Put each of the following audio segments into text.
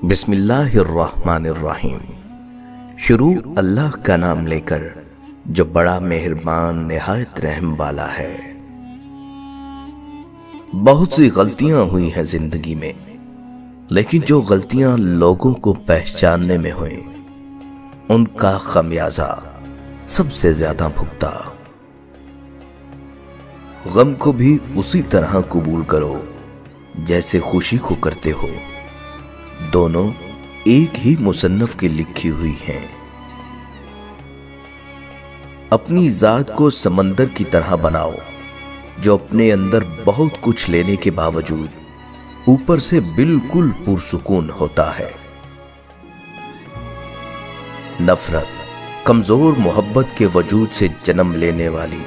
بسم اللہ الرحمن الرحیم۔ شروع اللہ کا نام لے کر جو بڑا مہربان نہایت رحم والا ہے۔ بہت سی غلطیاں ہوئی ہیں زندگی میں، لیکن جو غلطیاں لوگوں کو پہچاننے میں ہوئیں ان کا خمیازہ سب سے زیادہ بھگتا۔ غم کو بھی اسی طرح قبول کرو جیسے خوشی کو کرتے ہو، دونوں ایک ہی مصنف کی لکھی ہوئی ہیں۔ اپنی ذات کو سمندر کی طرح بناؤ جو اپنے اندر بہت کچھ لینے کے باوجود اوپر سے بالکل پرسکون ہوتا ہے۔ نفرت کمزور محبت کے وجود سے جنم لینے والی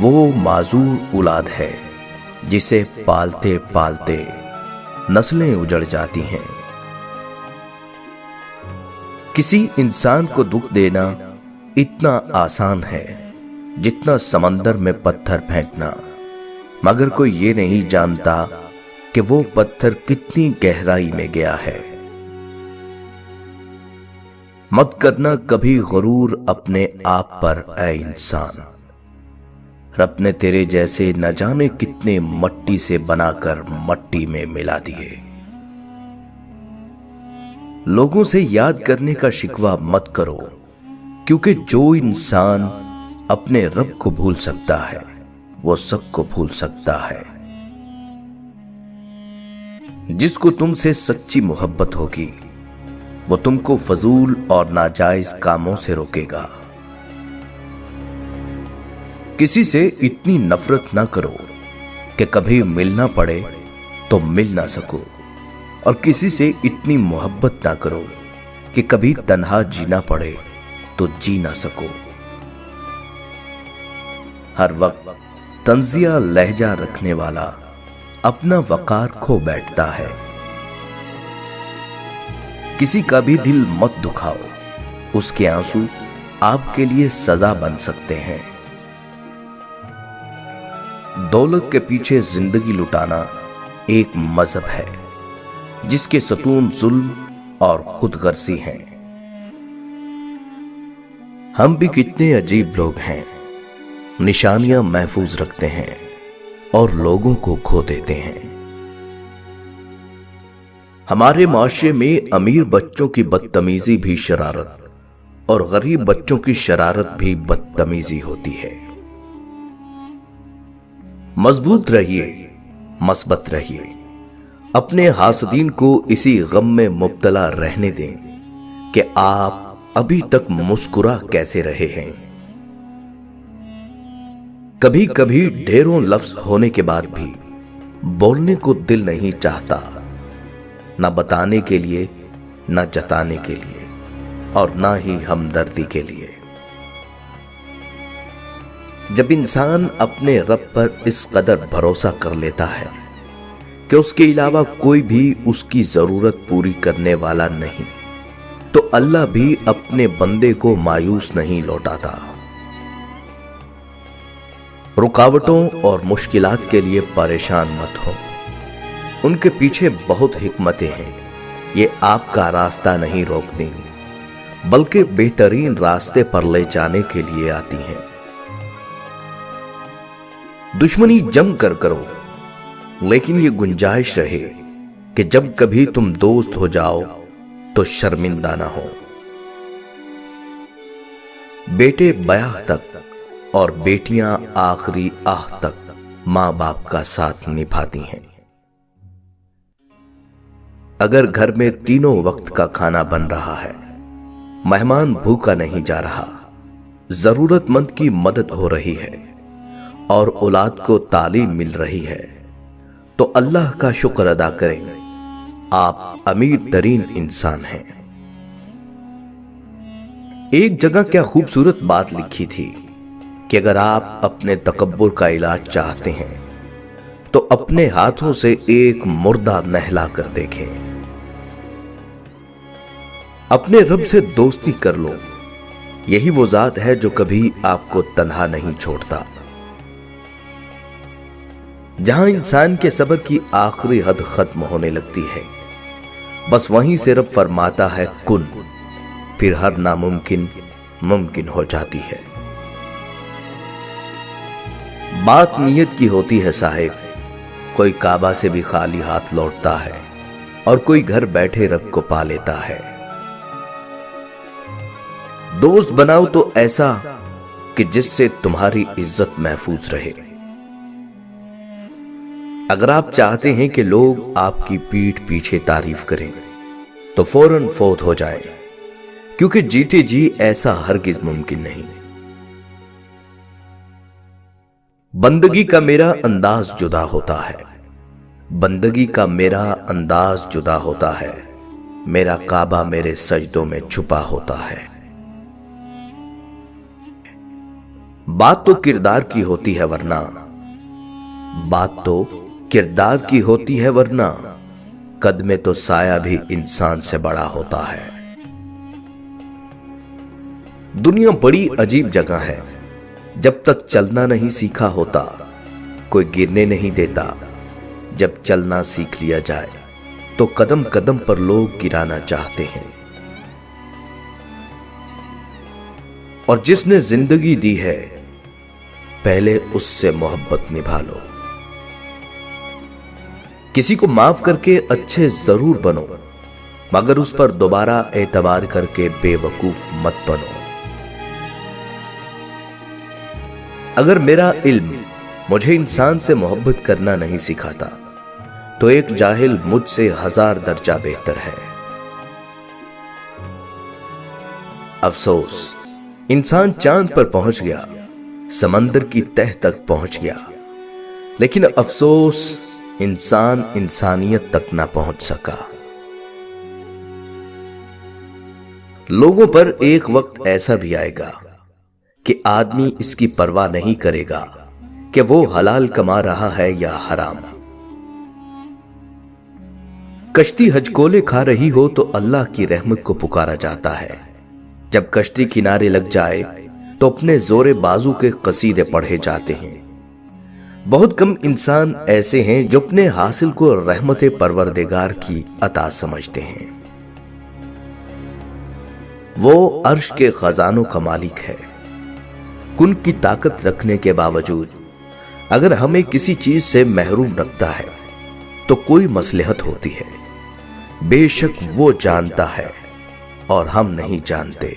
وہ معذور اولاد ہے جسے پالتے پالتے نسلیں اجڑ جاتی ہیں۔ کسی انسان کو دکھ دینا اتنا آسان ہے جتنا سمندر میں پتھر پھینکنا، مگر کوئی یہ نہیں جانتا کہ وہ پتھر کتنی گہرائی میں گیا ہے۔ مت کرنا کبھی غرور اپنے آپ پر اے انسان، رب نے تیرے جیسے نہ جانے کتنے مٹی سے بنا کر مٹی میں ملا دیے۔ لوگوں سے یاد کرنے کا شکوہ مت کرو، کیونکہ جو انسان اپنے رب کو بھول سکتا ہے وہ سب کو بھول سکتا ہے۔ جس کو تم سے سچی محبت ہوگی وہ تم کو فضول اور ناجائز کاموں سے روکے گا۔ کسی سے اتنی نفرت نہ کرو کہ کبھی ملنا پڑے تو مل نہ سکو، اور کسی سے اتنی محبت نہ کرو کہ کبھی تنہا جینا پڑے تو جی نہ سکو۔ ہر وقت طنزیہ لہجہ رکھنے والا اپنا وقار کھو بیٹھتا ہے۔ کسی کا بھی دل مت دکھاؤ، اس کے آنسو آپ کے لیے سزا بن سکتے ہیں۔ دولت کے پیچھے زندگی لٹانا ایک مذہب ہے جس کے ستون ظلم اور خود غرضی ہیں۔ ہم بھی کتنے عجیب لوگ ہیں، نشانیاں محفوظ رکھتے ہیں اور لوگوں کو کھو دیتے ہیں۔ ہمارے معاشرے میں امیر بچوں کی بدتمیزی بھی شرارت اور غریب بچوں کی شرارت بھی بدتمیزی ہوتی ہے۔ مضبوط رہیے، مثبت رہیے، اپنے حاسدین کو اسی غم میں مبتلا رہنے دیں کہ آپ ابھی تک مسکرا کیسے رہے ہیں۔ کبھی کبھی ڈھیروں لفظ ہونے کے بعد بھی بولنے کو دل نہیں چاہتا، نہ بتانے کے لیے، نہ جتانے کے لیے، اور نہ ہی ہمدردی کے لیے۔ جب انسان اپنے رب پر اس قدر بھروسہ کر لیتا ہے کہ اس کے علاوہ کوئی بھی اس کی ضرورت پوری کرنے والا نہیں، تو اللہ بھی اپنے بندے کو مایوس نہیں لوٹاتا۔ رکاوٹوں اور مشکلات کے لیے پریشان مت ہو، ان کے پیچھے بہت حکمتیں ہیں۔ یہ آپ کا راستہ نہیں روکتی بلکہ بہترین راستے پر لے جانے کے لیے آتی ہیں۔ دشمنی جم کر کرو، لیکن یہ گنجائش رہے کہ جب کبھی تم دوست ہو جاؤ تو شرمندہ نہ ہو۔ بیٹے بیاہ تک اور بیٹیاں آخری آہ تک ماں باپ کا ساتھ نبھاتی ہیں۔ اگر گھر میں تینوں وقت کا کھانا بن رہا ہے، مہمان بھوکا نہیں جا رہا، ضرورت مند کی مدد ہو رہی ہے اور اولاد کو تعلیم مل رہی ہے، تو اللہ کا شکر ادا کریں، آپ امیر ترین انسان ہیں۔ ایک جگہ کیا خوبصورت بات لکھی تھی کہ اگر آپ اپنے تکبر کا علاج چاہتے ہیں تو اپنے ہاتھوں سے ایک مردہ نہلا کر دیکھیں۔ اپنے رب سے دوستی کر لو، یہی وہ ذات ہے جو کبھی آپ کو تنہا نہیں چھوڑتا۔ جہاں انسان کے صبر کی آخری حد ختم ہونے لگتی ہے، बस वहीं से रब फरमाता है कुन, फिर हर नामुमकिन मुमकिन हो जाती है। बात नीयत की होती है साहिब, कोई काबा से भी खाली हाथ लौटता है और कोई घर बैठे रब को पा लेता है। दोस्त बनाओ तो ऐसा कि जिससे तुम्हारी इज्जत महफूज रहे। अगर आप चाहते हैं कि लोग आपकी पीठ पीछे तारीफ करें तो फौरन फौत हो जाएं, क्योंकि जीते जी ऐसा हरगिज मुमकिन नहीं। बंदगी का मेरा अंदाज जुदा होता है, बंदगी का मेरा अंदाज जुदा होता है, मेरा काबा मेरे सजदों में छुपा होता है। बात तो किरदार की होती है वरना, बात तो किरदार की होती है वरना, कद में तो साया भी इंसान से बड़ा होता है। दुनिया बड़ी अजीब जगह है, जब तक चलना नहीं सीखा होता कोई गिरने नहीं देता, जब चलना सीख लिया जाए तो कदम कदम पर लोग गिराना चाहते हैं। और जिसने जिंदगी दी है पहले उससे मोहब्बत निभा लो। किसी को माफ करके अच्छे जरूर बनो, मगर उस पर दोबारा एतबार करके बेवकूफ मत बनो। अगर मेरा इल्म मुझे इंसान से मोहब्बत करना नहीं सिखाता तो एक जाहिल मुझसे 1000 दर्जा बेहतर है। अफसोस, इंसान चांद पर पहुंच गया, समंदर की तह तक पहुंच गया, लेकिन अफसोस इंसान इंसानियत तक ना पहुंच सका। लोगों पर एक वक्त ऐसा भी आएगा कि आदमी इसकी परवाह नहीं करेगा कि वो हलाल कमा रहा है या हराम। कश्ती हजकोले खा रही हो तो अल्लाह की रहमत को पुकारा जाता है। जब कश्ती किनारे लग जाए तो अपने जोरे बाजू के कसीदे पढ़े जाते हैं। बहुत कम इंसान ऐसे हैं जो अपने हासिल को रहमत परवरदिगार की अता समझते हैं। वो अर्श के खजानों का मालिक है। कुन की ताकत रखने के बावजूद अगर हमें किसी चीज से महरूम रखता है तो कोई मसलहत होती है, बेशक वो जानता है और हम नहीं जानते।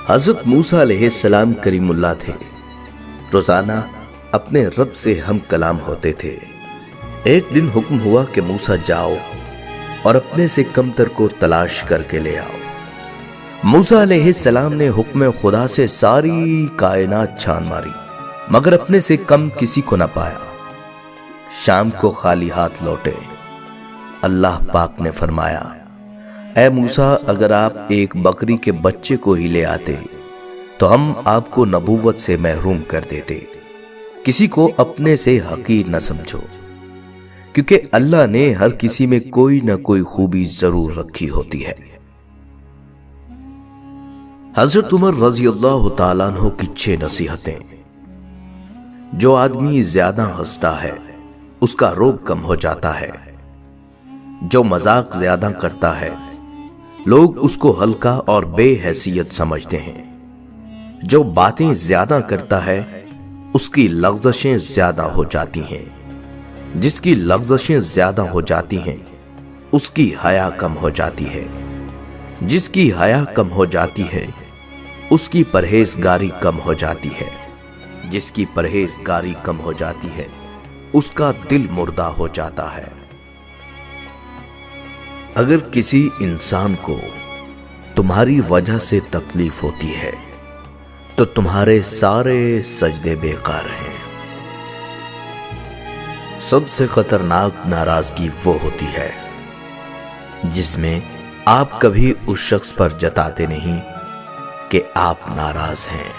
हजरत मूसा अलैहिस्सलाम करीमुल्लाह थे। रोजाना अपने रब से हम कलाम होते थे। एक दिन हुक्म हुआ कि मूसा जाओ और अपने से कमतर को तलाश करके ले आओ। मूसा अलैहिस्सलाम ने हुक्म खुदा से सारी कायनात छान मारी, मगर अपने से कम किसी को न पाया। शाम को खाली हाथ लौटे। अल्लाह पाक ने फरमाया, ऐ मूसा, अगर आप एक बकरी के बच्चे को ही ले आते तो हम आपको नबूवत से महरूम कर देते। किसी को अपने से हकीर न समझो, क्योंकि अल्लाह ने हर किसी में कोई न कोई खूबी जरूर रखी होती है। हजरत उमर रजी अल्लाह तआला अन्हु की 6 नसीहतें। जो आदमी ज्यादा हंसता है उसका रोग कम हो जाता है। जो मजाक ज्यादा करता है लोग उसको हल्का और बेहैसियत समझते हैं। जो बातें ज्यादा करता है उसकी लग़ज़शें ज्यादा हो जाती हैं। जिसकी लग़ज़शें ज्यादा हो जाती हैं उसकी हया कम हो जाती है। जिसकी हया कम हो जाती है उसकी परहेजगारी कम हो जाती है। जिसकी परहेजगारी कम हो जाती है उसका दिल मुर्दा हो जाता है। अगर किसी इंसान को तुम्हारी वजह से तकलीफ होती है तो तुम्हारे सारे सजदे बेकार हैं। सबसे खतरनाक नाराजगी वो होती है जिसमें आप कभी उस शख्स पर जताते नहीं कि आप नाराज हैं।